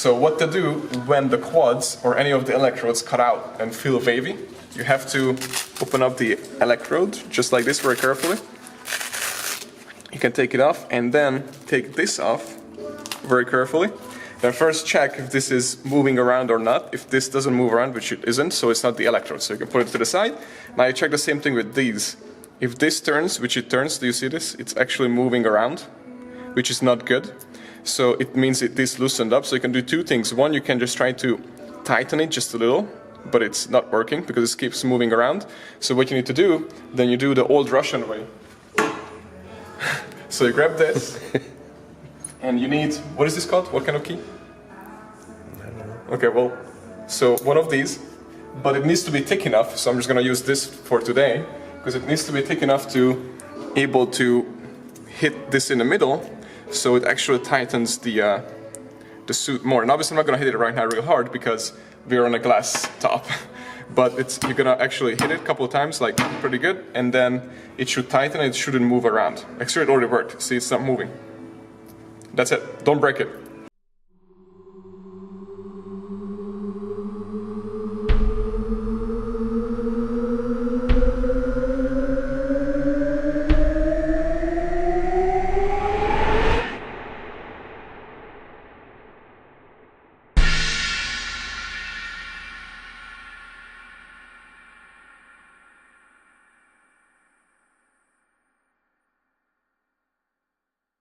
So what to do when the quads or any of the electrodes cut out and feel wavy, you have to open up the electrode just like this very carefully. You can take it off and then take this off very carefully. Then first check if this is moving around or not. If this doesn't move around, which it isn't, so it's not the electrode. So you can put it to the side. Now you check the same thing with these. If this turns, which it turns, do you see this? It's actually moving around, which is not good. So it means it is loosened up. So you can do two things. One, you can just try to tighten it just a little, but it's not working because it keeps moving around. So what you need to do, then you do the old Russian way. So you grab this, and you need, what is this called? What kind of key? I don't know. Okay, well, so one of these, but it needs to be thick enough, so I'm just gonna use this for today, because it needs to be thick enough to able to hit this in the middle, so it actually tightens the suit more. And obviously I'm not gonna hit it right now real hard, because we're on a glass top. But you're gonna actually hit it a couple of times, like pretty good, and then it should tighten and it shouldn't move around. Actually, it already worked. See, it's not moving. That's it. Don't break it.